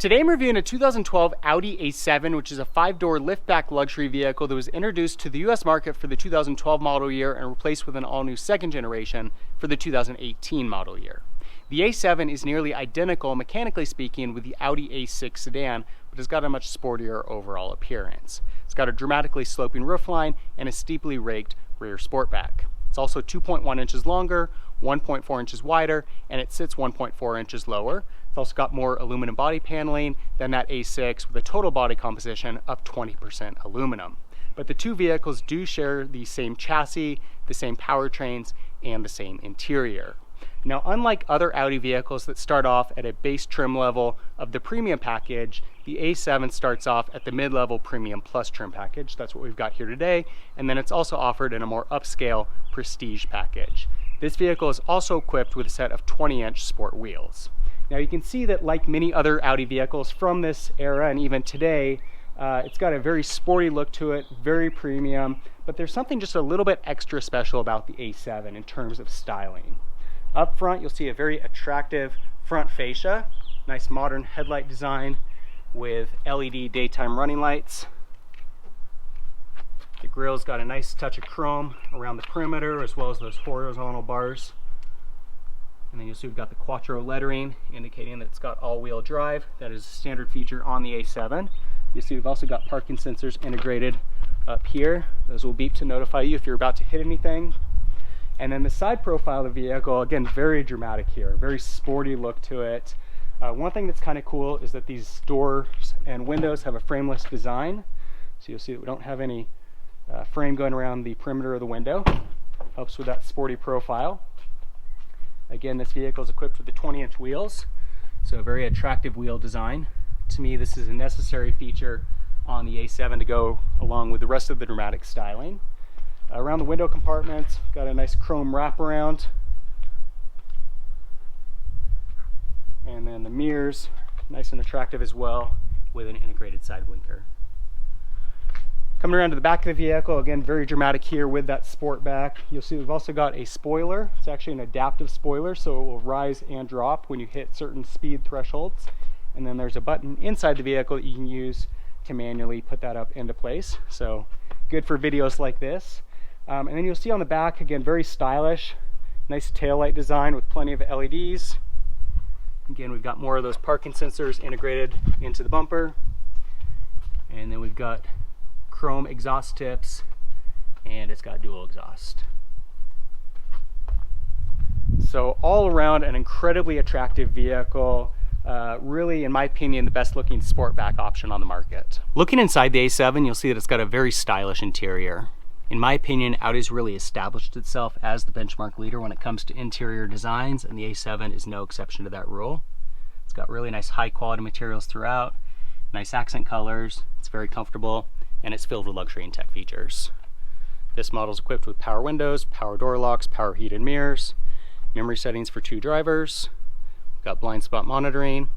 Today I'm reviewing a 2012 Audi A7, which is a 5-door liftback luxury vehicle that was introduced to the US market for the 2012 model year and replaced with an all-new second generation for the 2018 model year. The A7 is nearly identical, mechanically speaking, with the Audi A6 sedan, but has got a much sportier overall appearance. It's got a dramatically sloping roofline and a steeply raked rear sportback. It's also 2.1 inches longer, 1.4 inches wider, and it sits 1.4 inches lower. It's also got more aluminum body paneling than that A6, with a total body composition of 20% aluminum. But the two vehicles do share the same chassis, the same powertrains, and the same interior. Now, unlike other Audi vehicles that start off at a base trim level of the premium package, the A7 starts off at the mid-level Premium Plus trim package. That's what we've got here today. And then it's also offered in a more upscale Prestige package. This vehicle is also equipped with a set of 20-inch sport wheels. Now you can see that, like many other Audi vehicles from this era and even today, it's got a very sporty look to it, very premium, but there's something just a little bit extra special about the A7 in terms of styling. Up front, you'll see a very attractive front fascia, nice modern headlight design with LED daytime running lights. The grille's got a nice touch of chrome around the perimeter, as well as those horizontal bars. And then you'll see we've got the Quattro lettering, indicating that it's got all-wheel drive. That is a standard feature on the A7. You'll see we've also got parking sensors integrated up here. Those will beep to notify you if you're about to hit anything. And then the side profile of the vehicle, again, very dramatic here, very sporty look to it. One thing that's kind of cool is that these doors and windows have a frameless design. So you'll see that we don't have any frame going around the perimeter of the window. Helps with that sporty profile. Again, this vehicle is equipped with the 20-inch wheels, so a very attractive wheel design. To me, this is a necessary feature on the A7 to go along with the rest of the dramatic styling. Around the window compartments, got a nice chrome wraparound. And then the mirrors, nice and attractive as well, with an integrated side blinker. Coming around to the back of the vehicle, again, very dramatic here with that sport back. You'll see we've also got a spoiler. It's actually an adaptive spoiler, so it will rise and drop when you hit certain speed thresholds. And then there's a button inside the vehicle that you can use to manually put that up into place. So good for videos like this. And then you'll see on the back, again, very stylish, nice taillight design with plenty of LEDs. Again, we've got more of those parking sensors integrated into the bumper. And then we've got chrome exhaust tips, and it's got dual exhaust. So all around, an incredibly attractive vehicle. Really, in my opinion, the best looking sportback option on the market. Looking inside the A7, you'll see that it's got a very stylish interior. In my opinion, Audi's really established itself as the benchmark leader when it comes to interior designs, and the A7 is no exception to that rule. It's got really nice high quality materials throughout, nice accent colors, it's very comfortable, and it's filled with luxury and tech features. This model is equipped with power windows, power door locks, power heated mirrors, memory settings for 2 drivers, got blind spot monitoring,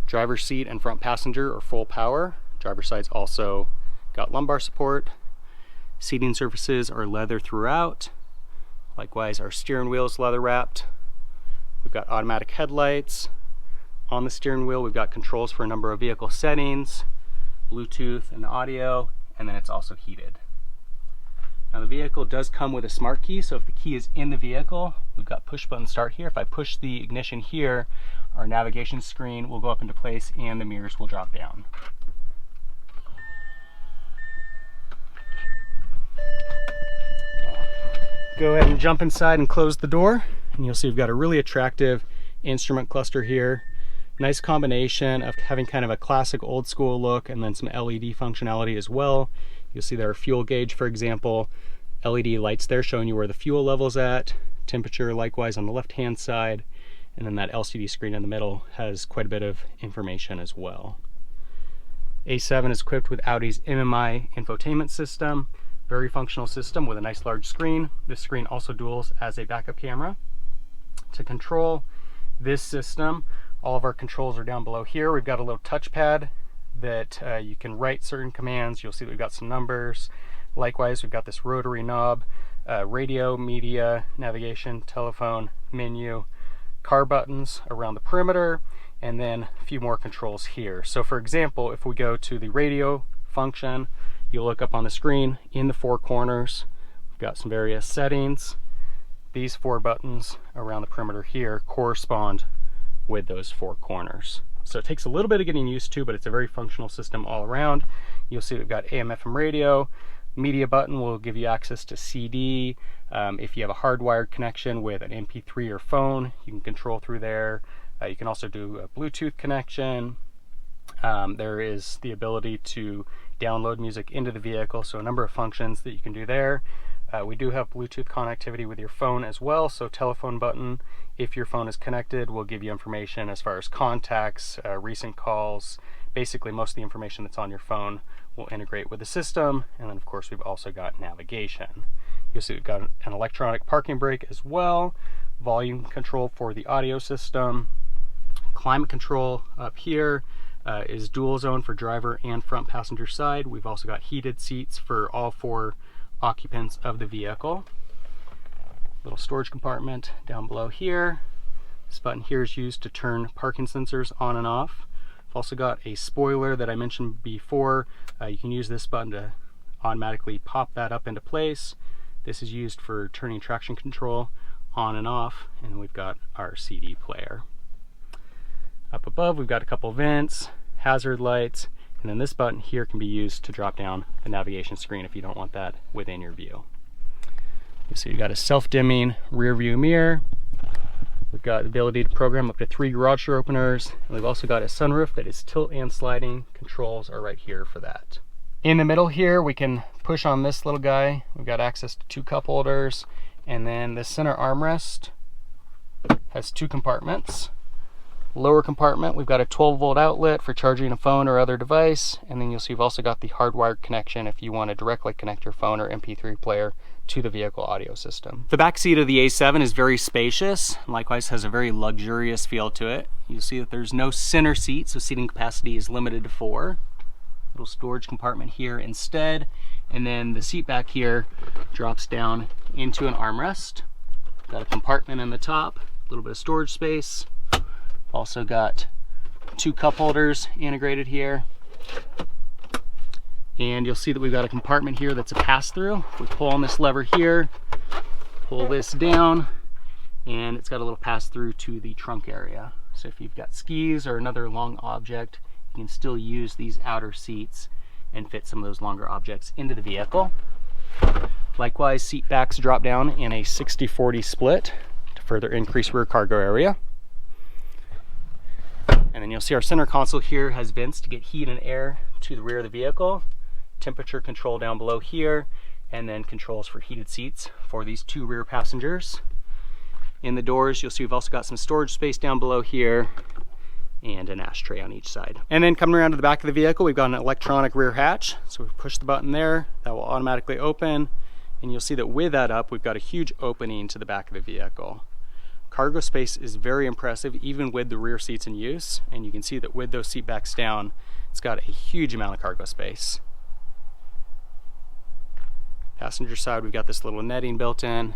driver's seat and front passenger are full power. Driver's side's also got lumbar support. Seating surfaces are leather throughout. Likewise, our steering wheel is leather wrapped. We've got automatic headlights. On the steering wheel, we've got controls for a number of vehicle settings, Bluetooth and audio, and then it's also heated. Now the vehicle does come with a smart key, so if the key is in the vehicle, we've got push button start here. If I push the ignition here, our navigation screen will go up into place and the mirrors will drop down. Go ahead and jump inside and close the door, and you'll see we've got a really attractive instrument cluster here. Nice combination of having kind of a classic old school look and then some LED functionality as well. You'll see there are fuel gauge, for example, LED lights there showing you where the fuel level's at, temperature likewise on the left hand side, and then that LCD screen in the middle has quite a bit of information as well. A7 is equipped with Audi's MMI infotainment system. Very functional system with a nice large screen. This screen also duals as a backup camera. To control this system, all of our controls are down below here. We've got a little touchpad that you can write certain commands. You'll see that we've got some numbers. Likewise, we've got this rotary knob, radio, media, navigation, telephone, menu, car buttons around the perimeter, and then a few more controls here. So for example, if we go to the radio function, you'll look up on the screen in the four corners. We've got some various settings. These four buttons around the perimeter here correspond with those four corners. So it takes a little bit of getting used to, but it's a very functional system all around. You'll see we've got AM, FM radio. Media button will give you access to CD. If you have a hardwired connection with an MP3 or phone, you can control through there. You can also do a Bluetooth connection. There is the ability to download music into the vehicle, so a number of functions that you can do there. We do have Bluetooth connectivity with your phone as well, so telephone button, if your phone is connected, will give you information as far as contacts, recent calls. Basically, most of the information that's on your phone will integrate with the system. And then of course, we've also got navigation. You'll see we've got an electronic parking brake as well, volume control for the audio system, climate control up here. Is dual zone for driver and front passenger side. We've also got heated seats for all four occupants of the vehicle. Little storage compartment down below here. This button here is used to turn parking sensors on and off. I've also got a spoiler that I mentioned before. You can use this button to automatically pop that up into place. This is used for turning traction control on and off, and we've got our CD player. Up above, we've got a couple vents, hazard lights, and then this button here can be used to drop down the navigation screen if you don't want that within your view. You see, you've got a self-dimming rear view mirror. We've got the ability to program up to 3 garage door openers, and we've also got a sunroof that is tilt and sliding. Controls are right here for that. In the middle here, we can push on this little guy. We've got access to 2 cup holders, and then the center armrest has 2 compartments. Lower compartment, we've got a 12-volt outlet for charging a phone or other device, and then you'll see we've also got the hardwired connection if you want to directly connect your phone or MP3 player to the vehicle audio system. The back seat of the A7 is very spacious, and likewise has a very luxurious feel to it. You'll see that there's no center seat, so seating capacity is limited to 4. Little storage compartment here instead, and then the seat back here drops down into an armrest. Got a compartment in the top, a little bit of storage space. Also got 2 cup holders integrated here. And you'll see that we've got a compartment here that's a pass-through. We pull on this lever here, pull this down, and it's got a little pass-through to the trunk area. So if you've got skis or another long object, you can still use these outer seats and fit some of those longer objects into the vehicle. Likewise, seat backs drop down in a 60-40 split to further increase rear cargo area. And then you'll see our center console here has vents to get heat and air to the rear of the vehicle, temperature control down below here, and then controls for heated seats for these 2 rear passengers. In the doors, you'll see we've also got some storage space down below here and an ashtray on each side. And then coming around to the back of the vehicle, we've got an electronic rear hatch. So we push the button there, that will automatically open. And you'll see that with that up, we've got a huge opening to the back of the vehicle. Cargo space is very impressive, even with the rear seats in use. And you can see that with those seat backs down, it's got a huge amount of cargo space. Passenger side, we've got this little netting built in.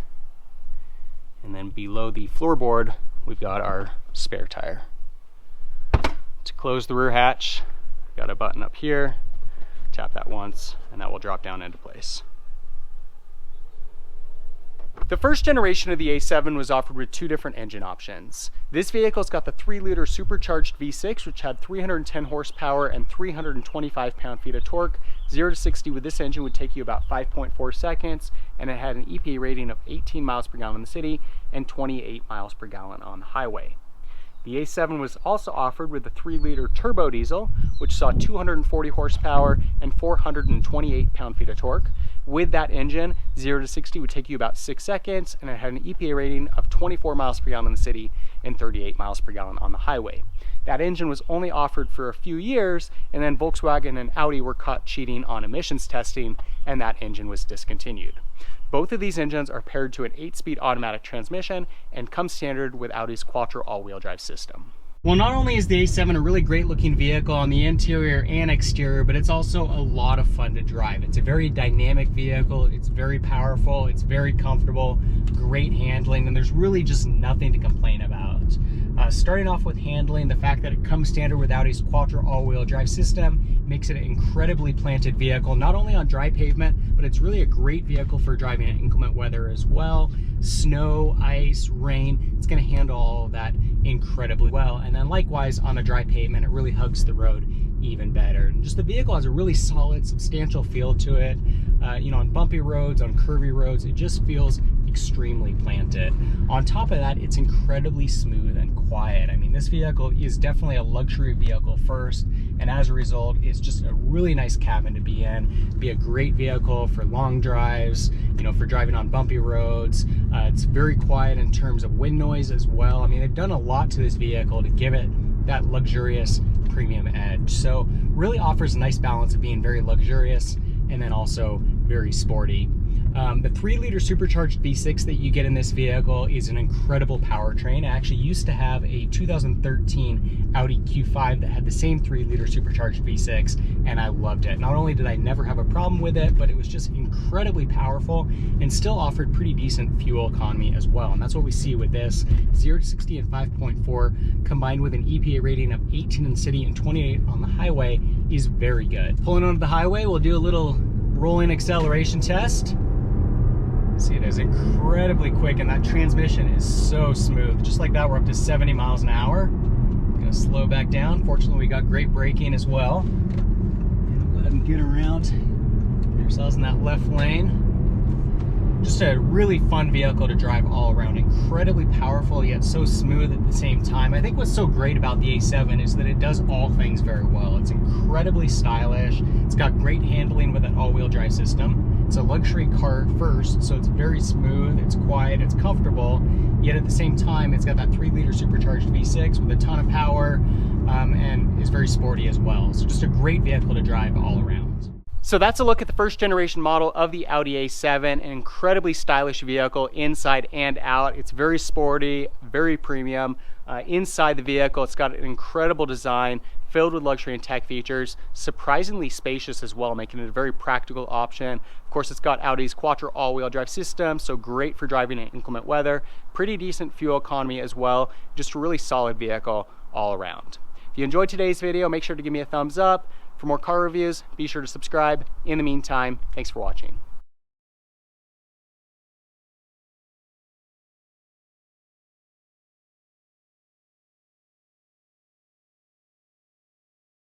And then below the floorboard, we've got our spare tire. To close the rear hatch, got a button up here. Tap that once, and that will drop down into place. The first generation of the A7 was offered with 2 different engine options. This vehicle's got the 3-liter supercharged V6, which had 310 horsepower and 325 pound-feet of torque. 0 to 60 with this engine would take you about 5.4 seconds, and it had an EPA rating of 18 miles per gallon in the city and 28 miles per gallon on the highway. The A7 was also offered with the 3-liter turbo diesel, which saw 240 horsepower and 428 pound-feet of torque. With that engine, 0 to 60 would take you about 6 seconds, and it had an EPA rating of 24 miles per gallon in the city and 38 miles per gallon on the highway. That engine was only offered for a few years, and then Volkswagen and Audi were caught cheating on emissions testing, and that engine was discontinued. Both of these engines are paired to an 8-speed automatic transmission and come standard with Audi's Quattro all-wheel drive system. Well, not only is the A7 a really great looking vehicle on the interior and exterior, but it's also a lot of fun to drive. It's a very dynamic vehicle, it's very powerful, it's very comfortable, great handling, and there's really just nothing to complain about. Starting off with handling, the fact that it comes standard with Audi's Quattro all-wheel drive system makes it an incredibly planted vehicle, not only on dry pavement, but it's really a great vehicle for driving in inclement weather as well. Snow, ice, rain, it's going to handle all of that incredibly well. And then likewise on a dry pavement, it really hugs the road even better. And just the vehicle has a really solid, substantial feel to it. You know, on bumpy roads, on curvy roads, it just feels extremely planted. On top of that, it's incredibly smooth and quiet. I mean, this vehicle is definitely a luxury vehicle first, and as a result, it's just a really nice cabin to be in. Be a great vehicle for long drives, you know, for driving on bumpy roads. It's very quiet in terms of wind noise as well. I mean, they've done a lot to this vehicle to give it that luxurious premium edge. So really offers a nice balance of being very luxurious and then also very sporty. The 3-liter supercharged V6 that you get in this vehicle is an incredible powertrain. I actually used to have a 2013 Audi Q5 that had the same 3-liter supercharged V6, and I loved it. Not only did I never have a problem with it, but it was just incredibly powerful and still offered pretty decent fuel economy as well. And that's what we see with this. 0 to 60 in 5.4, combined with an EPA rating of 18 in the city and 28 on the highway, is very good. Pulling onto the highway, we'll do a little rolling acceleration test. See, it is incredibly quick, and that transmission is so smooth. Just like that, we're up to 70 miles an hour. Gonna slow back down. Fortunately, we got great braking as well. And go ahead and get around. Get yourselves in that left lane. Just a really fun vehicle to drive all around. Incredibly powerful, yet so smooth at the same time. I think what's so great about the A7 is that it does all things very well. It's incredibly stylish. It's got great handling with an all-wheel drive system. It's a luxury car first, so it's very smooth, it's quiet, it's comfortable, yet at the same time, it's got that 3-liter supercharged V6 with a ton of power, and is very sporty as well. So just a great vehicle to drive all around. So that's a look at the first generation model of the Audi A7, an incredibly stylish vehicle inside and out. It's very sporty, very premium. Inside the vehicle, it's got an incredible design filled with luxury and tech features, surprisingly spacious as well, making it a very practical option. Of course, it's got Audi's Quattro all-wheel drive system, so great for driving in inclement weather. Pretty decent fuel economy as well. Just a really solid vehicle all around. If you enjoyed today's video, make sure to give me a thumbs up. For more car reviews, be sure to subscribe. In the meantime, thanks for watching.